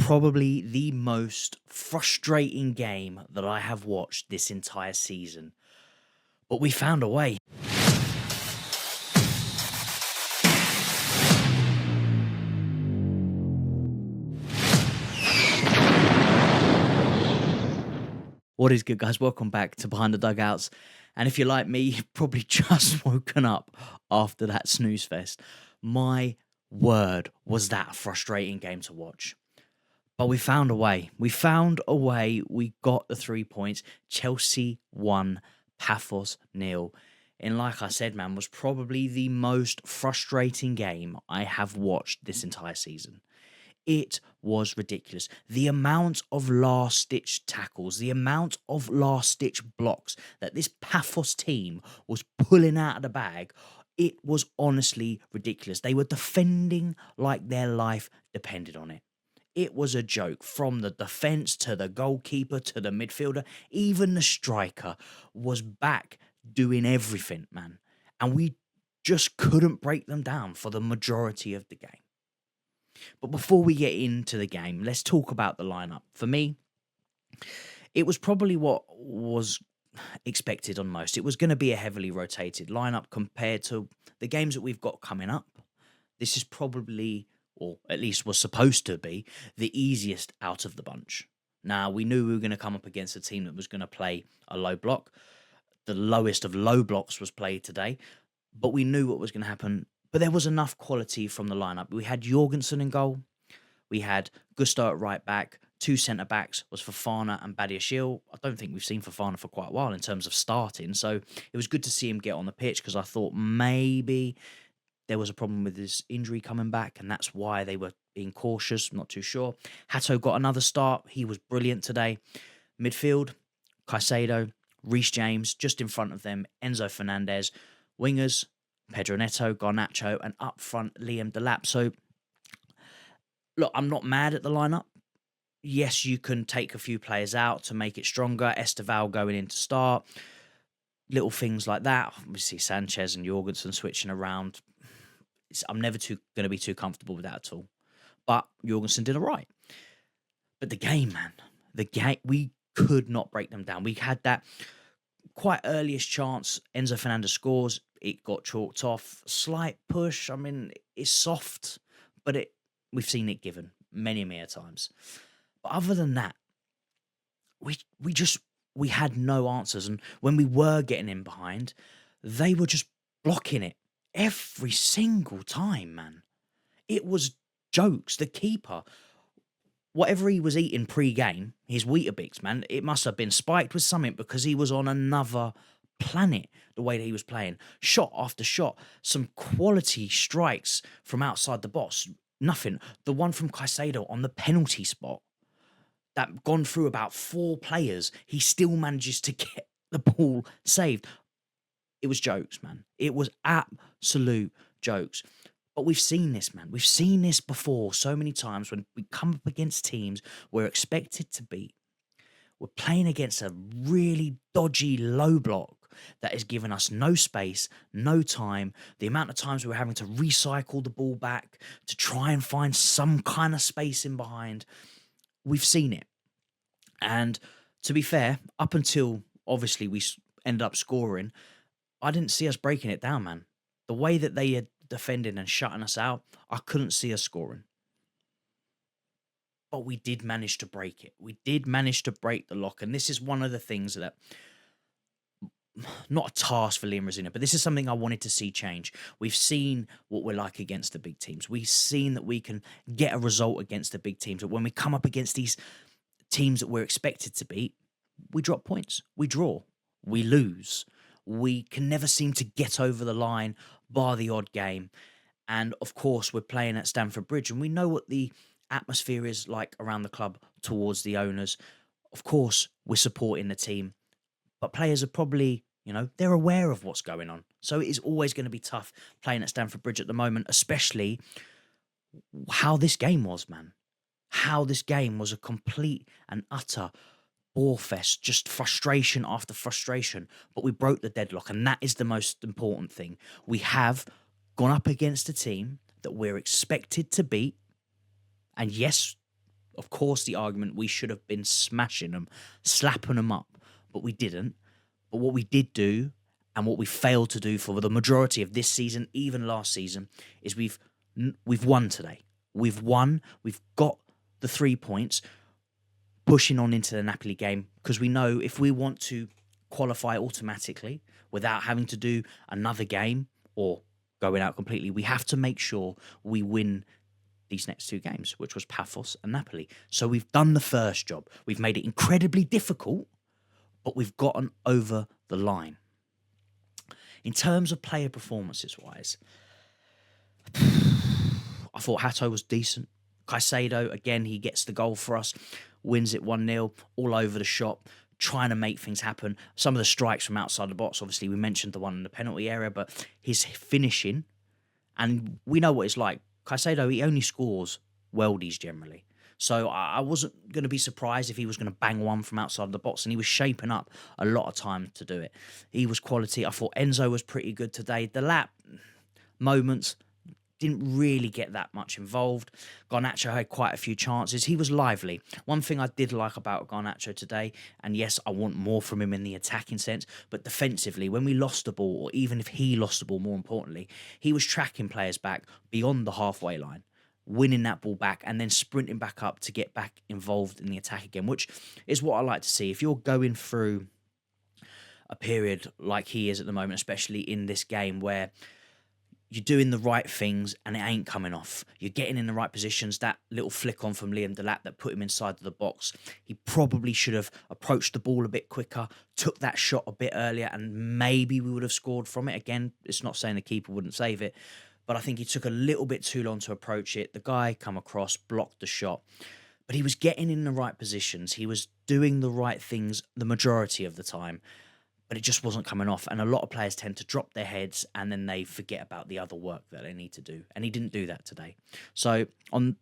probably the most frustrating game that I have watched this entire season. But we found a way. What is good, guys? Welcome back to Behind the Dugouts. And if you're like me, you've probably just woken up after that snooze fest. My word, was that a frustrating game to watch. But we found a way. We found a way. We got the 3 points. Chelsea won, Pathos nil. And like I said, man, was probably the most frustrating game I have watched this entire season. It was ridiculous. The amount of last stitch tackles, the amount of last stitch blocks that this Pathos team was pulling out of the bag, it was honestly ridiculous. They were defending like their life depended on it. It was a joke from the defence to the goalkeeper to the midfielder. Even the striker was back doing everything, man. And we just couldn't break them down for the majority of the game. But before we get into the game, let's talk about the lineup. For me, it was probably what was expected on most. It was going to be a heavily rotated lineup compared to the games that we've got coming up. This is probably, or at least was supposed to be, the easiest out of the bunch. Now, we knew we were going to come up against a team that was going to play a low block. The lowest of low blocks was played today, but we knew what was going to happen. But there was enough quality from the lineup. We had Jorgensen in goal. We had Gusto at right back. Two centre backs was Fofana and Badiashile. I don't think we've seen Fofana for quite a while in terms of starting. So it was good to see him get on the pitch because I thought maybe there was a problem with his injury coming back, and that's why they were being cautious. I'm not too sure. Hato got another start. He was brilliant today. Midfield, Caicedo, Reece James, just in front of them, Enzo Fernandez. Wingers, Pedro Neto, Garnacho, and up front, Liam Delap. So, look, I'm not mad at the lineup. Yes, you can take a few players out to make it stronger. Esteval going in to start. Little things like that. Obviously, Sanchez and Jorgensen switching around. I'm never going to be too comfortable with that at all. But Jorgensen did all right. But the game, man, we could not break them down. We had that quite earliest chance. Enzo Fernandez scores. It got chalked off. Slight push. I mean, it's soft, but we've seen it given many, many times. But other than that, we had no answers. And when we were getting in behind, they were just blocking it every single time, man. It was jokes. The keeper, whatever he was eating pre-game, his Weetabix, man, it must have been spiked with something because he was on another planet the way that he was playing. Shot after shot, some quality strikes from outside the box. Nothing. The one from Caicedo on the penalty spot that gone through about 4 players, he still manages to get the ball saved. It was jokes, man. It was absolute jokes. But we've seen this, man. We've seen this before so many times when we come up against teams we're expected to beat. We're playing against a really dodgy low block that is giving us no space, no time. The amount of times we're having to recycle the ball back to try and find some kind of space in behind. We've seen it. And to be fair, up until obviously we ended up scoring, I didn't see us breaking it down, man. The way that they had defending and shutting us out, I couldn't see us scoring. But we did manage to break it. We did manage to break the lock. And this is one of the things that, not a task for Liam Rosina, but this is something I wanted to see change. We've seen what we're like against the big teams. We've seen that we can get a result against the big teams. But when we come up against these teams that we're expected to beat, we drop points. We draw. We lose. We can never seem to get over the line, bar the odd game. And of course, we're playing at Stamford Bridge, and we know what the atmosphere is like around the club towards the owners. Of course, we're supporting the team, but players are probably, they're aware of what's going on. So it is always going to be tough playing at Stamford Bridge at the moment, especially how this game was, man. How this game was a complete and utter bore fest, just frustration after frustration. But we broke the deadlock, and that is the most important thing. We have gone up against a team that we're expected to beat. And yes, Of course, the argument we should have been smashing them, slapping them up, but we didn't. But what we did do, and what we failed to do for the majority of this season, even last season, is we've won today. We've won. We've got the 3 points, pushing on into the Napoli game, because we know if we want to qualify automatically without having to do another game or going out completely, we have to make sure we win these next two games, which was Pathos and Napoli. So we've done the first job. We've made it incredibly difficult, but we've gotten over the line. In terms of player performances wise, I thought Hato was decent. Caicedo, again, he gets the goal for us, wins it 1-0, all over the shop, trying to make things happen. Some of the strikes from outside the box, obviously, we mentioned the one in the penalty area, but his finishing, and we know what it's like. Caicedo, he only scores worldies generally. So I wasn't going to be surprised if he was going to bang one from outside the box, and he was shaping up a lot of time to do it. He was quality. I thought Enzo was pretty good today. The lap moments didn't really get that much involved. Garnacho had quite a few chances. He was lively. One thing I did like about Garnacho today, and yes, I want more from him in the attacking sense, but defensively, when we lost the ball, or even if he lost the ball, more importantly, he was tracking players back beyond the halfway line, winning that ball back and then sprinting back up to get back involved in the attack again, which is what I like to see. If you're going through a period like he is at the moment, especially in this game where you're doing the right things and it ain't coming off, you're getting in the right positions, that little flick on from Liam Delap that put him inside the box, he probably should have approached the ball a bit quicker, took that shot a bit earlier, and maybe we would have scored from it. Again, it's not saying the keeper wouldn't save it, but I think he took a little bit too long to approach it. The guy come across, blocked the shot, but he was getting in the right positions. He was doing the right things the majority of the time, but it just wasn't coming off. And a lot of players tend to drop their heads and then they forget about the other work that they need to do. And he didn't do that today. So on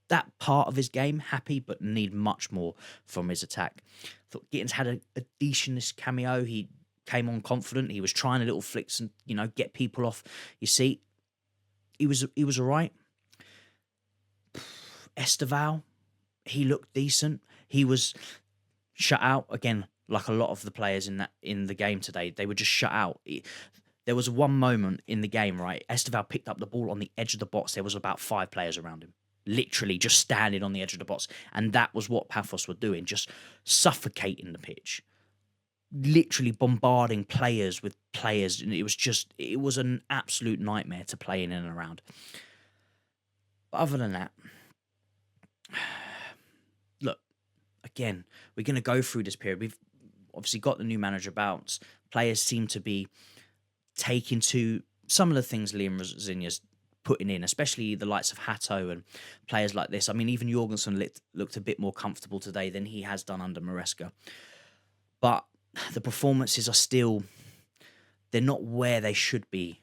that part of his game, happy, but need much more from his attack. Thought Gittins had a decent cameo. He came on confident. He was trying a little flicks and, get people off your seat. He was all right. Esteval, he looked decent. He was shut out again, like a lot of the players in the game today. They were just shut out. There was one moment in the game, right? Esteval picked up the ball on the edge of the box. There was about 5 players around him, literally just standing on the edge of the box, and that was what Pathos were doing, just suffocating the pitch, literally bombarding players with players, and it was an absolute nightmare to play in and around. But other than that, look, again, we're going to go through this period. We've obviously got the new manager bounce. Players seem to be taking to some of the things Liam Rosinia's putting in, especially the likes of Hato and players like this. I mean, even Jorgensen looked a bit more comfortable today than he has done under Maresca. But the performances are still, they're not where they should be.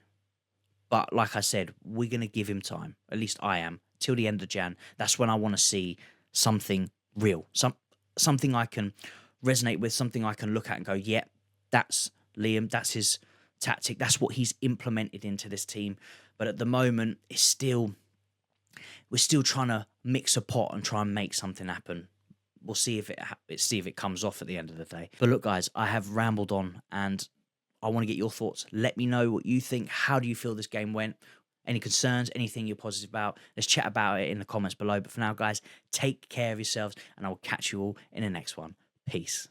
But like I said, we're going to give him time. At least I am. Till the end of Jan. That's when I want to see something real. Something I can resonate with, something I can look at and go, yeah, that's Liam, that's his tactic, that's what he's implemented into this team. But at the moment, we're still trying to mix a pot and try and make something happen. We'll see if it comes off at the end of the day. But look, guys, I have rambled on and I want to get your thoughts. Let me know what you think. How do you feel this game went? Any concerns, anything you're positive about? Let's chat about it in the comments below. But for now, guys, take care of yourselves and I will catch you all in the next one. Peace.